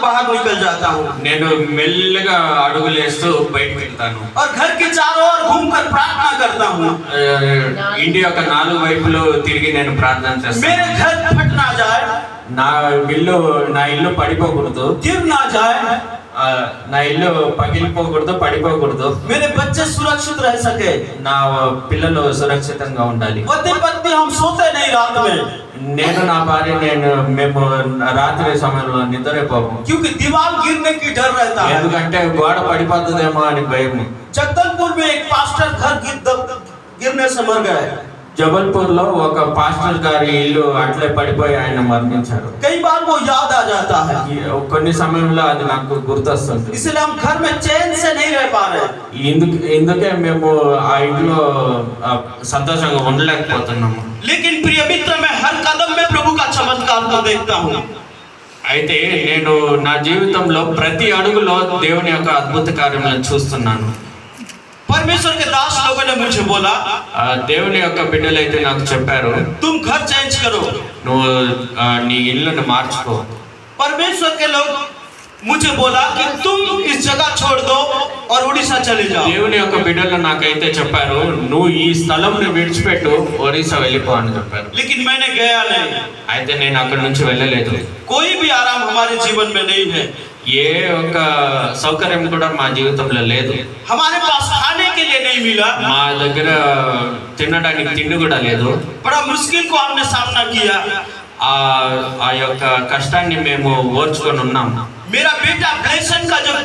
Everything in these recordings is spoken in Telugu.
बाहर निकल जाता हूँ నేను మెల్లగా అడుగులేస్తూ బయటికి వెళ్తాను. और घर के चारों ओर घूमकर प्रार्थना करता हूँ ఇంటి యొక్క నాలుగు వైపులు తిరిగి నేను ప్రార్థన చేస్తాను. मेरे घर फट ना जाए, నా ఇల్లు పడిపోకూడదు, गिर ना जाए, నా ఇల్లు పగిలిపోకూడదు, పడిపోకూడదు. मेरे बच्चे सुरक्षित रह सके, నా పిల్లలు సురక్షితంగా ఉండాలి. पति पत्नी हम सोते नहीं रात में నేను నా భార్య మేము రాత్రి సమయంలో నిద్రపోము. क्योंकि दीवार गिरने की डर रहता है. ఎందుకంటే గోడ పడిపోతుందేమో అని భయం. जगदलपुर में एक पास्टर घर गिरने से मर गए. जबलपुर లో ఒక పాస్టర్ గారి ఇల్లు అట్లే పడిపోయి ఆయన మరణించారు. कई बार वो याद आ जाता है, కొన్ని సమయంలో అది నాకు గుర్తొస్తుంది. इसलिए हम घर में चैन से नहीं रह पा रहे. ఇందుకే మేము ఆ ఇంట్లో సంతోషంగా ఉండలేకపోతున్నాము. लेकिन प्रिय मित्र, मैं हर कदम में प्रभु का चमत्कार को देखता हूँ. అయితే నేను నా జీవితంలో ప్రతి అడుగులో దేవుని యొక్క అద్భుత కార్యములను చూస్తున్నాను. परमेश्वर के दास लोगों ने मुझे बोला, దేవుని యొక్క బిడ్డలైతే నాకు చెప్పారు, तुम घर चेंज करो. నువ్వు నీ ఇల్లును మార్చుకో. परमेश्वर के लोग मुझे बोला कि तुम इस जगह छोड़ दो और उड़ीसा चले जाओ. దేవుని యొక్క బిడ్డలు నాకైతే చెప్పారు, నువ్వు ఈ స్థలంని విడిచిపెట్టు, ఒరిస్సా వెళ్ళిపో అని చెప్పారు. लेकिन मैंने गया नहीं. అయితే నేను అక్కడి నుంచి వెళ్ళలేదు. कोई भी आराम हमारे जीवन में नहीं है. ఏ ఒక్క సౌకర్యం కూడా మా జీవితంలో లేదు. हमारे पास खाने के लिए नहीं मिला. మా దగ్గర తినడానికి తిండి కూడా లేదు. बड़ा मुश्किल को हमने सामना किया. ఆ యొక్క కష్టాన్ని మేము ఓర్చుకొని ఉన్నాం. मेरा बेटा ब्लेसन का जब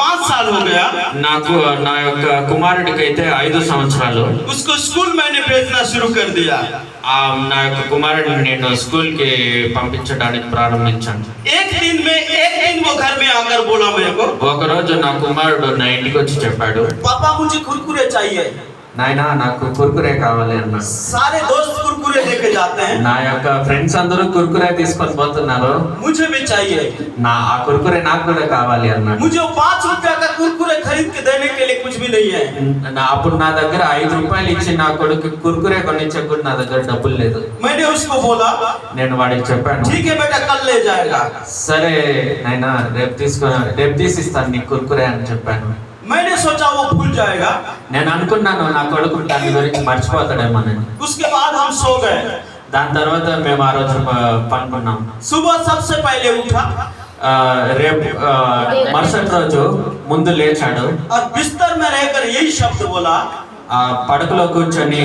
5 साल हो गया, నాకు నా యొక్క కుమారుడికి అయితే 5 సంవత్సరాలు. उसको स्कूल मैंने भेजना शुरू कर दिया. నా యొక్క కుమారుడిని నేను స్కూల్ కి పంపించడానికి ప్రారంభించాను. एक दिन वो घर में आकर बोला मेरे को, ఒక రోజు నా కుమారుడు నా ఇంటికి వచ్చి చెప్పాడు, पापा मुझे कुरकुरे चाहिए. నాయనా నాకు కుర్కురే కావాలి అన్నాడు. सारे दोस्त कुरकुरे लेके जाते हैं, నా యొక్క ఫ్రెండ్స్ అందరూ కుర్కురే తీసుకొని పోతున్నారు, मुझे भी चाहिए. ఆ కుర్కురే నాకు కూడా కావాలి అన్నాడు. मुझे 5 रुपया का कुरकुरे खरीद के देने के लिए कुछ भी नहीं है. అప్పుడు నా దగ్గర 5 రూపాయలు ఇచ్చి నా కొడుకు కుర్కురే కొనిచ్చే కూడా నా దగ్గర డబ్బులు లేదు. मैंने उसको बोला, నేను వాడికి చెప్పాను, ठीक है बेटा कल ले जाएगा. సరే నాయనా రేపు తీసిస్తాను నీ కుర్కురే అని చెప్పాను. मैंने सोचा वो भूल जाएगा. నేను అనుకున్నాను నా కొడుకు దాని గురించి మర్చిపోతాడేమోనని. उसके बाद हम सो गए. దాని తర్వాత మేము ఆ రోజు పనుకున్నాం. सुबह सबसे पहले उठा రేపు మరుసటి రోజు ముందు లేచాడు. और बिस्तर में रहकर यही शब्द बोला, ఆ పడకలో కూర్చొని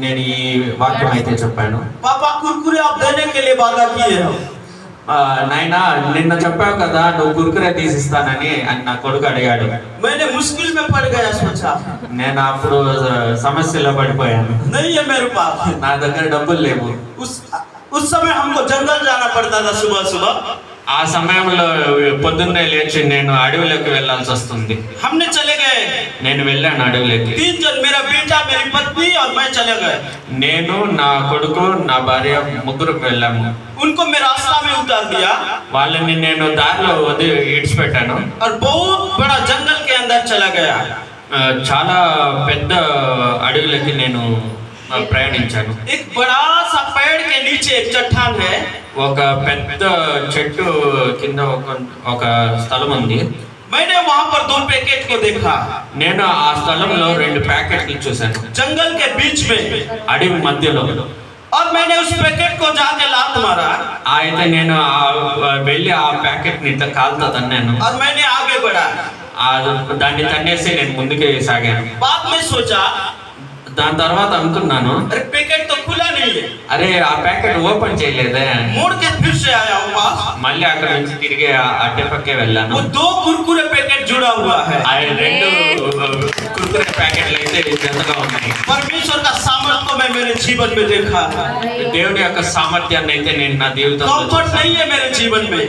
నేను ఈ వాక్యం అయితే చెప్పాను, पापा कुरकुरे आप देने के लिए वादा किए हो. నాయనా నిన్న చెప్పావు కదా నువ్వు కుర్కురే తీసిస్తానని అని నా కొడుకు అడిగాడు. मैंने मुश्किल में पड़ गया, सोचा నేను అప్పుడు సమస్యలో పడిపోయాను. नहीं है मेरे पास. నా దగ్గర డబ్బులు లేవు. उस समय हमको जंगल जाना पड़ता था सुबह सुबह. ఆ సమయంలో పొద్దున్నే లేచి నేను అడవిలోకి వెళ్ళాల్సి వస్తుంది. हमने चले गए. నేను వెళ్ళాను అడవిలోకి. 3 जन, मेरा बेटा, मेरी पत्नी और मैं चले गए. నేను నా కొడుకు నా భార్య ముగ్గురు వెళ్ళాము. उनको मैं रास्ता में उतार दिया వాళ్ళని నేను దారిలో ఇడిచిపెట్టాను. और बहुत बड़ा जंगल के अंदर चला गया. చాలా పెద్ద అడవిలోకి నేను ప్రయాణించాను. एक बड़ा सा पेड़ के नीचे एक चट्टान है. ఒక పెద్ద చెట్టు కింద ఒక స్థలం ఉంది. मैंने वहां पर 2 पैकेट को देखा. నేను ఆ స్థలంలో 2 ప్యాకెట్లు చూశాను जंगल के बीच में. అడవి మధ్యలో. और मैंने उस पैकेट को जाके लात मारा అయితే నేను వెళ్ళి ఆ ప్యాకెట్ ని ఇట్లా కాలుతో తన్నాను. और मैंने आगे बढ़ा. దాన్ని తన్నేసి నేను ముందుకే సాగాను. बाद में सोचा, దాని తర్వాత అనుకున్నాను, अरे पैकेट तो खुला नहीं है. అరే ఆ ప్యాకెట్ ఓపెన్ చేయలేదే. मुड़ के फिर से आया हूँ पास. మళ్ళీ అక్కడ నుంచి తిరిగి అడ్డే పక్కే వెళ్ళాను. वो 2 कुरकुरे पैकेट जुड़ा हुआ है. ఆ 2 కుర్కురే ప్యాకెట్లు అయితే జతగా ఉన్నాయి. परमेश्वर का सामर्थ्य को मैं मेरे जीवन में देखा. దేవుని యొక్క సామర్థ్యాన్ని అయితే నేను నా జీవితంలో कंफर्ट नहीं है मेरे जीवन में.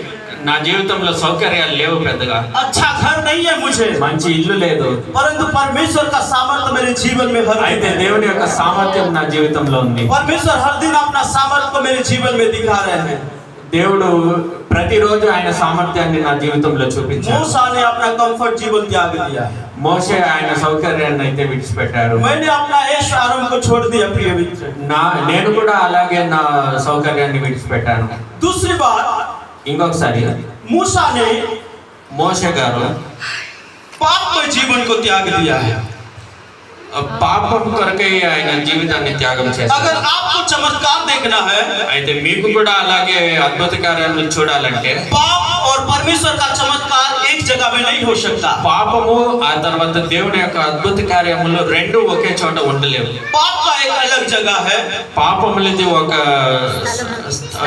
నా జీవితంలో సౌకర్యాలు లేవు పెద్దగా. अच्छा घर नहीं है मुझे, మంచి ఇల్లు లేదు. परंतु परमेश्वर का सामर्थ्य मेरे जीवन में हर అయితే దేవుని యొక్క సామర్థ్యం నా జీవితంలో ఉంది. परमेश्वर हर दिन अपना सामर्थ्य को मेरे जीवन में दिखा रहे हैं. దేవుడు ప్రతిరోజు ఆయన సామర్థ్యాన్ని నా జీవితంలో చూపించాడు. मूसा ने अपना कंफर्ट जीवन त्याग दिया. మోషే ఆయన సౌకర్యాన్ని అయితే విడిచిపెట్టారు. मैंने अपना ऐश आराम को छोड़ दिया. प्रिय मित्र, నేను కూడా అలాగే నా సౌకర్యాన్ని విడిచిపెట్టాను. दूसरी बात, ఇంకొకసారి मूसा ने మోషే గారు पापमय जीवन को त्याग दिया है। పాపం కొరకై ఆయన జీవితాన్ని త్యాగం చేశారు. अगर आपको चमत्कार देखना है, అయితే మీకు కూడా అలాగే అద్భుత కార్యాలను చూడాలంటే पाप और परमेश्वर का चमत्कार एक जगह में नहीं हो सकता। పాపము ఆ తర్వాత దేవుని యొక్క అద్భుత కార్యములు రెండు ఒకే చోట ఉండలేవు. पाप का एक अलग जगह है పాపములది ఒక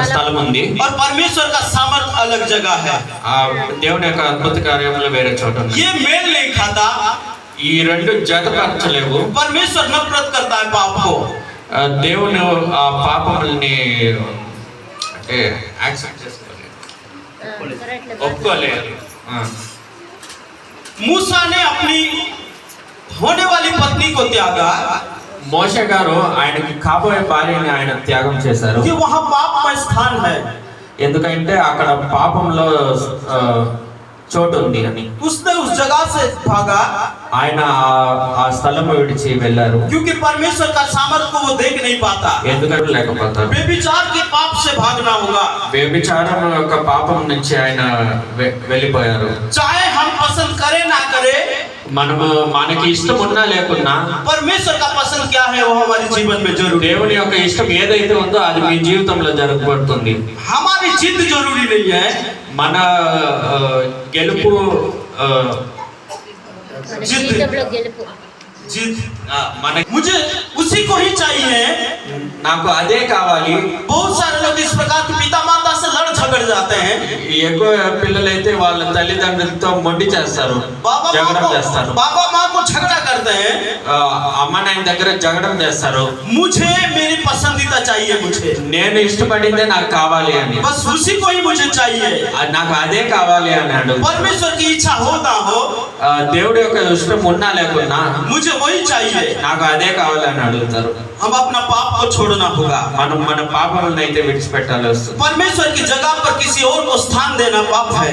స్థలం ఉంది, और परमेश्वर का सामर्थ अलग जगह है। ఆ దేవుని యొక్క అద్భుత కార్యములు వేరే చోట ఉన్నాయి. ये मेल नहीं खाता। ఈ రెండు జతపరచలేవు. परमेश्वर नफरत करता है पाप को। దేవుని ఆ పాపముల్ని అంటే యాక్సెప్ట్ చేసుకోలేదు, ఒప్పుకోలేదు. मूसा ने अपनी होने वाली पत्नी को त्यागा మోషే గారు ఆయనకి కాబోయే భార్యని ఆయన త్యాగం చేశారు. कि वहाँ पाप का स्थान है। ఎందుకంటే అక్కడ పాపంలో చోటు ఉంది అని. उसने उस जगह से भागा ఆయన ఆ స్థలము విడిచి వెళ్ళారు. क्योंकि परमेश्वर का सामर्थ को वो देख नहीं पाता। ఎందుకంటే లేకపోతారు. व्यभिचार के पाप से भागना होगा। వ్యభిచారం యొక్క పాపం నుంచి ఆయన వెళ్ళిపోయారు. चाहे हम पसंद करे ना करे, మనము మనకి ఇష్టం ఉన్నా లేకున్నా परमेश्वर का पसंद क्या है वो हमारे जीवन में जरूरी है। దేవుని యొక్క ఇష్టం ఏదైతే ఉందో అది మీ జీవితంలో జరగబడుతుంది. हमारी जिद जरूरी नहीं है। మన గెలుపు जिद మన मुझे उसी को ही चाहिए। నాకు అదే కావాలి. बहुत सारे लोग इस प्रकार के पिता माता से लड़ झगड़ जाते हैं। ఎక్కువ పిల్లలైతే వాళ్ళ తల్లిదండ్రులతో మొండి చేస్తారు, జగడం చేస్తారు. बाबा माँ को झगड़ा करते हैं। అమ్మ నాయన దగ్గర జగడం చేస్తారు. मुझे मेरी पसंदीदा चाहिए, मुझे నేను ఇష్టపడిందే నాకు కావాలి అని. बस उसी को ही मुझे चाहिए। నాకు అదే కావాలి అన్నాడు. परमेश्वर की इच्छा हो ना हो, దేవుడి యొక్క ఇష్టం ఉన్నా లేకున్నా मुझे वही चाहिए। నాకు అదే కావాలని అడుగుతారు. हम अपना पाप को छोड़ना होगा। మనం మన పాపాలను అయితే విడిచిపెట్టాలి వస్తుంది. परमेश्वर की जगह पर किसी और को स्थान देना पाप है।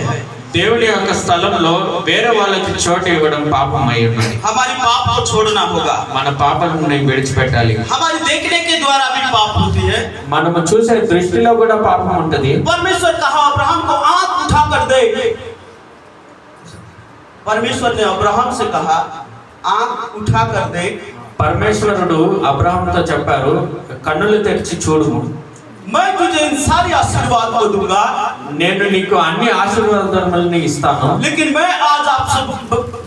దేవుడి యొక్క స్థలంలో వేరే వాళ్ళకి చోటు ఇవ్వడం పాపం అయి ఉన్నది. हमारी पाप को छोड़ना होगा। మన పాపాలను విడిచిపెట్టాలి. हमारी देखने के द्वारा भी पाप होती है। మనము చూసే దృష్టిలో కూడా పాపం ఉంటది. परमेश्वर कहा अब्राहम को आंख उठा कर दे। परमेश्वर ने अब्राहम से कहा आंख उठा कर दे। పరమేశ్వరుడు అబ్రహాంతో చెప్పారు, కన్నులు తెరిచి చూడు, मैं तुझे इन सारी आशीर्वाद को दूंगा, నేను నీకు అన్ని ఆశీర్వాదాలను ఇస్తాను. लेकिन मैं आज आपसे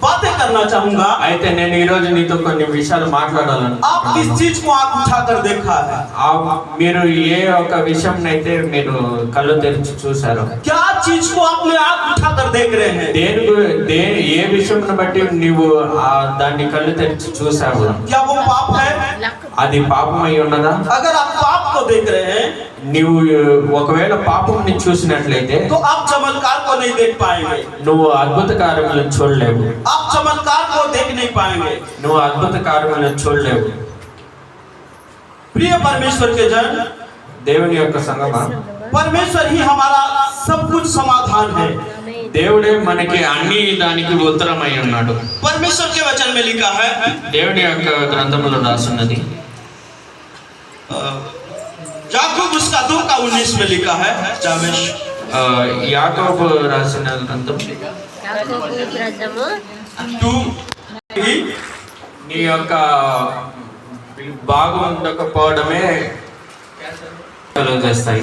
बातें करना चाहूंगा। అయితే నేను ఈ రోజు నీతో కొన్ని విషయాలు మాట్లాడాలను. आप किस चीज को आंख उठा कर देखा है? మీరు ఏ ఒక విషయం అయితే మీరు కళ్ళు తెరిచి చూశారు? क्या चीज को आपने आंख उठा कर देख रहे हैं? ఏ విషయం బట్టి నీవు దాన్ని కళ్ళు తెరిచి చూసావు? क्या वो पाप है? అది పాపం అయి ఉన్నదా? अगर आप पाप को देख रहे हैं నీవు ఒకవేళ పాపంని చూసినట్లయితే तो आप चमत्कार को नहीं देख पाएंगे। నువ్వు అద్భుత కార్యములను చూడలేవు. आप चमत्कार को देख नहीं पाएंगे। నువ్వు అద్భుత కార్యములను చూడలేవు. प्रिय परमेश्वर के जन, దేవుని యొక్క సంగమా, परमेश्वर ही हमारा सब कुछ समाधान है। దేవుడే మనకి అన్ని దానికి ఉత్తరమై ఉన్నాడు. परमेश्वर के वचन में लिखा है, దేవుని యొక్క గ్రంథములో రాసున్నది, याकूब उसका 2 का 19 में लिखा है। जामेश యాకోబు రాసిన గ్రంథం 2 నీ యొక్క బాగుండకపోవడమే చేస్తాయి.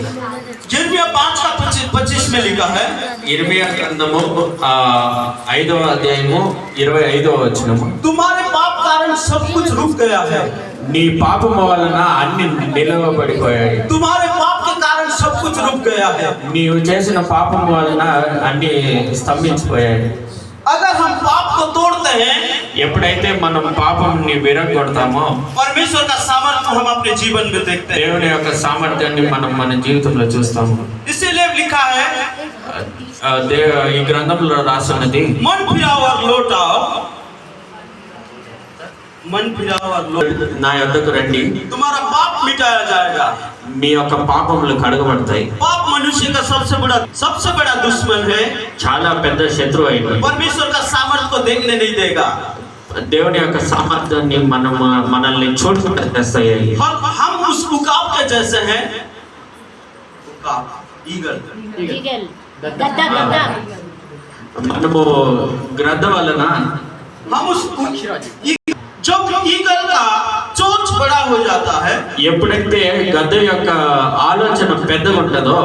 यिर्मयाह 5 का 25 में लिखा है, ఇర్మియా గ్రంథము 5వ అధ్యాయము 25వ వచనము, तुम्हारे पाप कारण सब कुछ रुक गया है। నీ పాపము వలన అన్ని నిలవబడిపోయాయి. तुम्हारे पाप के कारण सब कुछ रुक गया है। నీవు చేసిన పాపము వలన అన్ని స్తంభించిపోయాయి. अगर हम पाप को तोड़ते हैं, ఎప్పుడైతే మనం పాపంని విరగొడతామో परमेश्वर का सामर्थ्य हम अपने जीवन में देखते हैं। దేవుని యొక్క సామర్థ్యాన్ని మనం మన జీవితంలో చూస్తాము. इसीलिए लिखा है, ఈ గ్రంథంలో రాసున్నది, मन फिराओ और लौट आओ, मन फिराओ और लौट, నా యొద్దకు రండి, तुम्हारा पाप मिटाया जाएगा। మీ యొక్క పాపములు కడగబడతాయి. पाप मनुष्य का सबसे बड़ा दुश्मन है। చాలా పెద్ద శత్రువు అయినది. परमेश्वर का सामर्थ्य को देखने नहीं देगा। దేవుని యొక్క సామర్థ్యాన్ని మనల్ని చూడకుండా చేస్తాయి. हम उस उकाब के जैसे हैं। ईगल। ఈగల్ గద్ద గద్ద మనము గ్రద్ద వలన हम उस जब ईगल का चोंच बड़ा हो जाता है, ఎప్పుడైతే గద్ద యొక్క ఆలోచన పెద్దగా ఉంటుందో